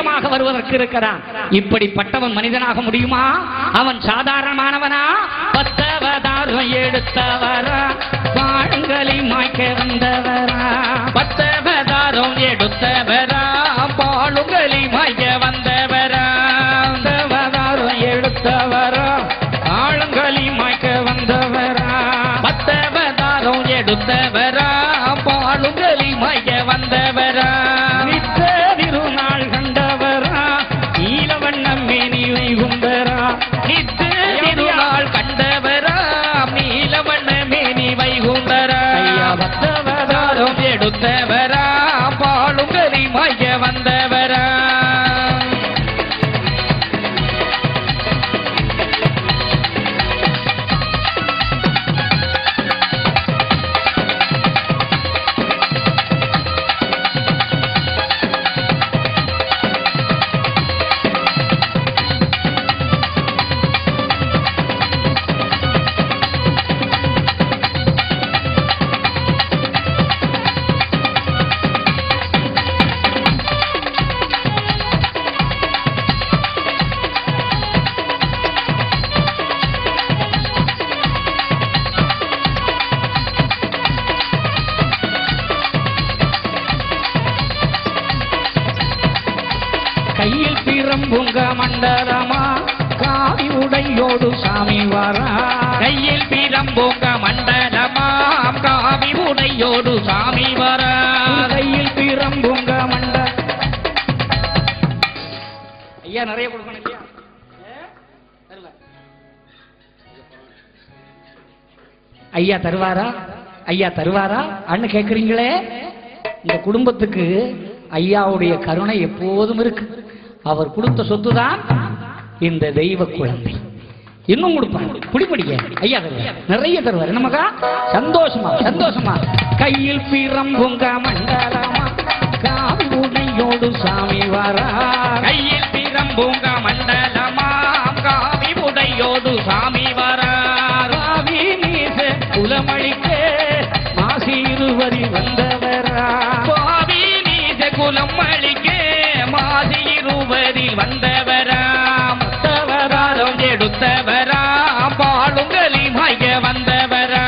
லிங்கமாக வருவதற்கு இருக்கிறான். இப்படிப்பட்டவன் மனிதனாக முடியுமா? அவன் சாதாரணமானவனா? 10 அவதாரம் எடுத்தவரா, பாடுங்களை மாய்க்க வந்தவரா. 10 அவதாரம் எடுத்தவரா, பாடுங்களை மாய்க்க வந்தவரா. 10 அவதாரம் எடுத்தவரா, பாடுங்களை மாய்க்க வந்தவரா. 10 அவதாரம் எடுத்தவரா, பாடுங்களை மாய்க்க வந்தவரா. நித்த திருநாள் கண்டவரா, நீலவண்ணம் மேனி வைகுந்தரா. நித்த திருநாள் கண்டவரா, நீலவண்ண மேனி வைகுந்தரா. 10 அவதாரம் எடுத்தவரா, பாடுங்களை மாய்க்க வந்தவரா. கையில் பிரம்புங்க மண்டலமா, காவி உடையோடு சாமி வரா. கையில் பிரம்புங்க மண்டலமா, காவி உடையோடு சாமி வரா. கையில் பிரம்புங்க மண்டல. ஐயா நிறைய கொடுக்கணும் ஐயா. ஐயா தருவாரா? ஐயா தருவாரா அண்ணு கேக்குறீங்களே. இந்த குடும்பத்துக்கு ஐயாவுடைய கருணை எப்போதும் இருக்கு. அவர் கொடுத்த சொத்து தான் இந்த தெய்வ குழந்தை. இன்னும் கொடுப்பாங்க, குடிமடிக்க ஐயா தருவார், நிறைய தருவார். நமக்கா சந்தோஷமா சந்தோஷமா. கையில் பிரம்புங்க மண்டலமா, காவி உடையோடு சாமி வரா. கையில் பிரம்புங்க மண்டலமா, காவி உடையோடு சாமி வரா. காவி நீச குலமழிக்க மாசி இருவரி வந்தவரா. காவி நீச குலம் அழிக்க மாசி இருவரில் வந்தவரா. 10 அவதாரம் எடுத்தவரா, பாடுங்களை மாய்க்க வந்தவரா.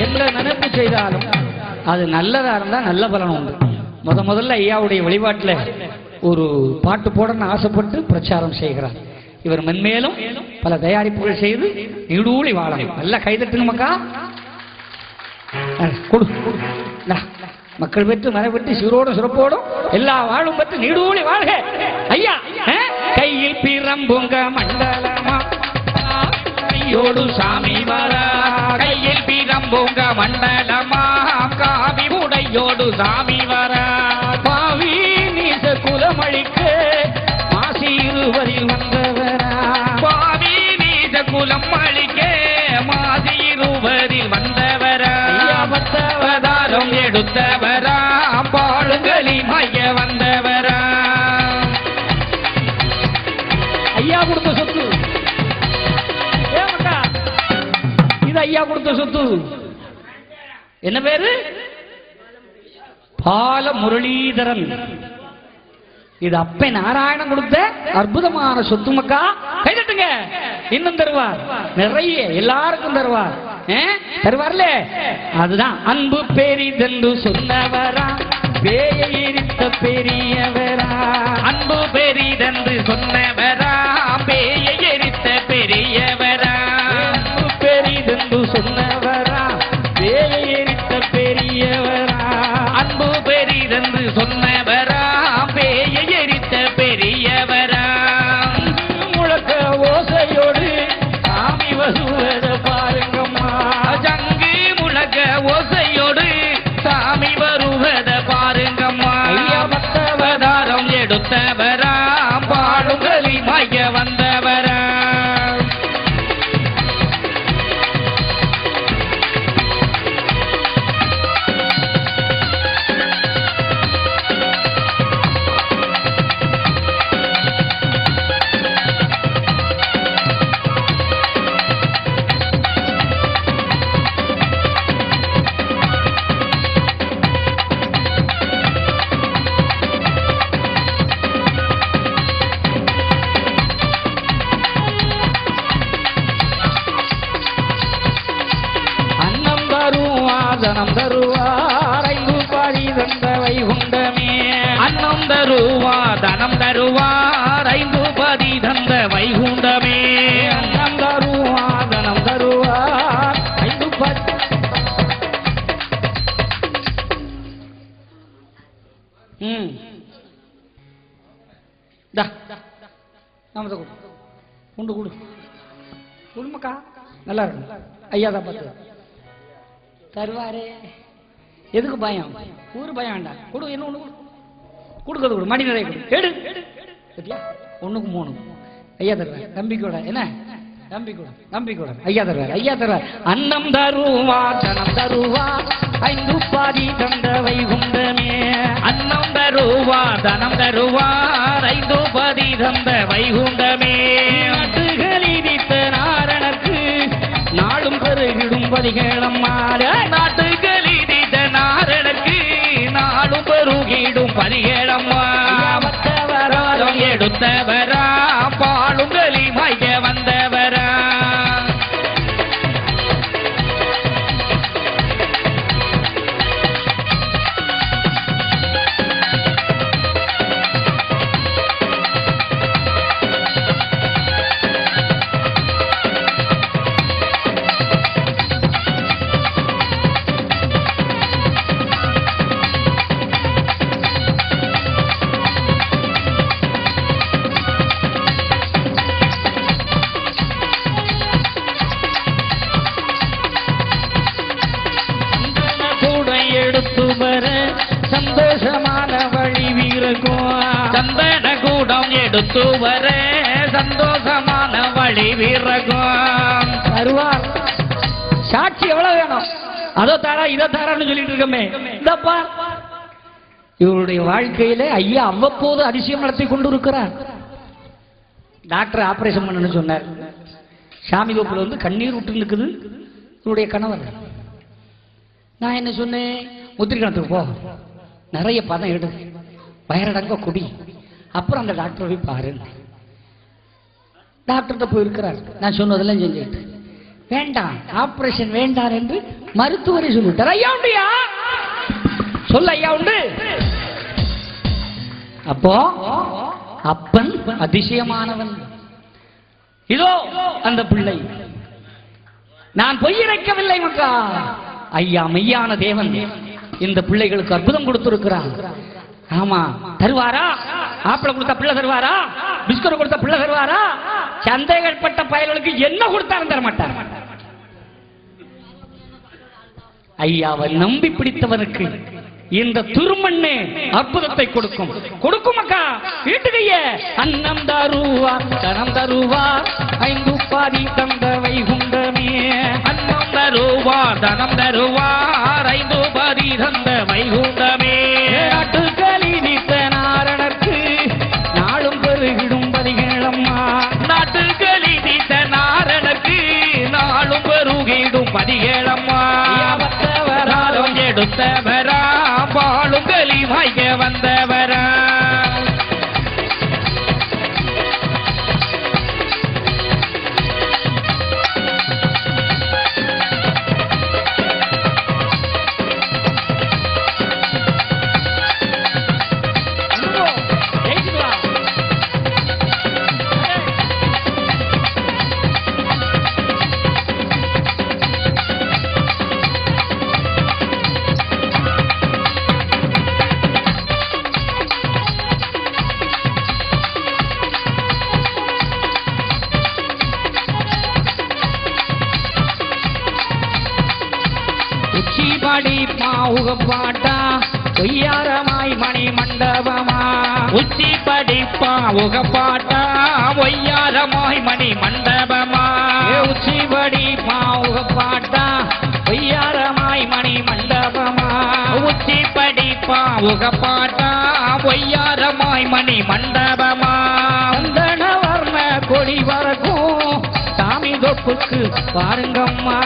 எந்த நினைப்பு செய்தாலும் அது நல்லதா இருந்தா நல்ல பலன் உண்டு. முதல்ல ஐயாவுடைய வழிபாட்டுல ஒரு பாட்டு போடணும்னு ஆசைப்பட்டு பிரச்சாரம் செய்கிறார். இவர் மென்மேலும் பல தயாரிப்புகள் செய்து நீடூழி வாழணும். நல்லா கைதட்டுங்க மக்கா. மக்கள் பெற்று மனை பெற்று சிறோடும் சிறப்போடும் எல்லா வாழும் பெற்று நீடூழி வாழ்க ஐயா. கையில் பிரம்புங்க மண்டலமா, கையோடு சாமி வரா. கையில் பிரம்புங்க மண்டலமா, காவி உடையோடு சாமி வரா. பாவி நீச குலமழிக்க மாசி இருவரில் வந்தவரா. பாவி நீச குலம் அழிக்க மாசி இருவரில் வந்தவரா. 10 அவதாரம் எடுத்தவரா, பாடுங்களை மாய்க்க வந்தவரா. ஐயா கொடுத்த சொத்து இது. ஐயா கொடுத்த சொத்து என்ன பேரு? பால முரளிதரன். இது அப்ப நாராயணன் கொடுத்த அற்புதமான சொத்து மக்கா. கைதட்டுங்க. இன்னும் தருவார், நிறைய எல்லாருக்கும் தருவார். தருவார்ல. அதுதான் அன்பு பெரிதென்று சொன்னவரா, பேயை எரித்த பெரியவரா. அன்பு பெரிதென்று சொன்னவரா, பேயை எரித்த பெரியவரா. அன்பு பெரிதென்று சொன்னவரா, பேயை எரித்த பெரியவரா. அன்பு பெரிதென்று சொன்னவரா, பேயை எரித்த பெரியவரா. முழக்க ஓசையோடு சாமி வருவத பாருங்கம்மா. ஜங்கு முழக்க ஓசையோடு சாமி வருவத பாருங்கம்மா. 10 அவதாரம் எடுத்தவரா, பாடுங்களை மாய்க்க வந்தவரா. தனம் தருவார் ஐந்து பாதி தந்த வைகுண்டமே அன்னம் தருவார் தனம் தருவார் ஐந்து பாதி தந்த வைகுண்டமே அன்னம் தருவார் தனம் தருவார் ஐந்து பாதி உண்டு கொடு குடும்பக்கா நல்லா இருக்கும் ஐயா தான் பார்த்து தருவாரே எதுக்கு பயம் ஊரு பயம் வேண்டாம் கொடு என்ன ஒண்ணு கொடுக்கறது கொடு மணி நிறைய கொடு எடு பத்தியா 1க்கு 3 ஐயா தருவார் நம்பிக்கையோட என்ன நம்பிக்கையோட ஐயா தருவார் அன்னம் தருவா தனம் தருவா ஐந்து பாதி தந்த வைகுண்டமே அன்னம் தருவா தனம் தருவா ஐந்து பாதி தந்த வைகுண்டமே நாட்டுகளித்த நாரணக்கு நாளும் பெருகிடும் பதிகேளம்மா நாட்டுகளித்த நாரணக்கு நாளும் பெருகிடும் பதிகேளம்மா வந்தவராலும் எடுத்தவரா பாலும் களிமாய்க்க வந்தவரா சந்தோஷமான வழி வீரகும் சந்தன கூடம் எடுத்து வர சந்தோஷமான வழி வீரகும் தருவார் சாட்சி எவ்வளவு வேணும் அதோ தாரா இதோ தாரான்னு சொல்லிட்டு இருக்கமே இதப்பா இவருடைய வாழ்க்கையில ஐயா அவ்வப்போது அதிசயம் நடத்தி கொண்டு இருக்கிறார் டாக்டர் ஆபரேஷன் பண்ணணும்னு சொன்னார் சாமி தோப்புல வந்து கண்ணீர் விட்டு இருக்குது இவருடைய கணவர் நான் என்ன சொன்னேன் முத்திரிக்கணத்துக்கு போ நிறைய பதம் எடு வயரடங்க குடி அப்புறம் அந்த டாக்டர் போய் பாரு டாக்டர்கிட்ட போய் இருக்கிறார் நான் சொன்னதெல்லாம் செஞ்சுட்டு வேண்டாம் ஆபரேஷன் வேண்டாம் என்று மருத்துவரை சொல்லிட்டார் ஐயா உண்டுயா சொல்ல ஐயா உண்டு அப்போ அப்பன் அதிசயமானவன் இதோ அந்த பிள்ளை நான் பொய்யிரைக்கவில்லை மக்கா ஐயா மெய்யான தேவன் இந்த பிள்ளைகளுக்கு அற்புதம் கொடுத்திருக்கிறார் ஆமா தருவாரா ஆப்பிள கொடுத்த பிள்ளை தருவாரா பிஸ்கட் கொடுத்த பிள்ளை தருவாரா சந்தேகப்பட்ட பயல்களுக்கு என்ன கொடுத்தாலும் தர மாட்டார் ஐயாவை நம்பி பிடித்தவனுக்கு இந்த துருமண்ணே அற்புதத்தை கொடுக்கும் அக்கா வீட்டுக்கைய அன்னம் தருவா தனம் தருவா ஐந்து பாதி தந்த வைகுண்டமே அன்னம் தருவா தனம் தருவா ஐந்து பாதி தந்த வைகுண்டமே நாட்டுக்களி நீத்த நாரணர்க்கு நாளும் பெருகிடும் பதிகேளம்மா நாட்டுக்களி நீத்த நாரணர்க்கு நாளும் பெருகிடும் பதிகேளம்மா வந்தவராலும் எடுத்தவரா பாலும் களிமாய்க்க வந்தவரா பாட்டா ஒய்யாரமாய் மணி மண்டபமா உச்சி படிப்பா உகப்பாட்டா ஒய்யாரமாய் மணி மண்டபமா உச்சி படிப்பா உகப்பாட்டா ஒய்யாரமாய் மணி மண்டபமா உச்சி படிப்பா உகப்பாட்டா ஒய்யாரமாய் மணி மண்டபமா சந்தன வர்ண கொடி வரக்கும் சாமி தொப்புக்கு பாருங்கம்மா.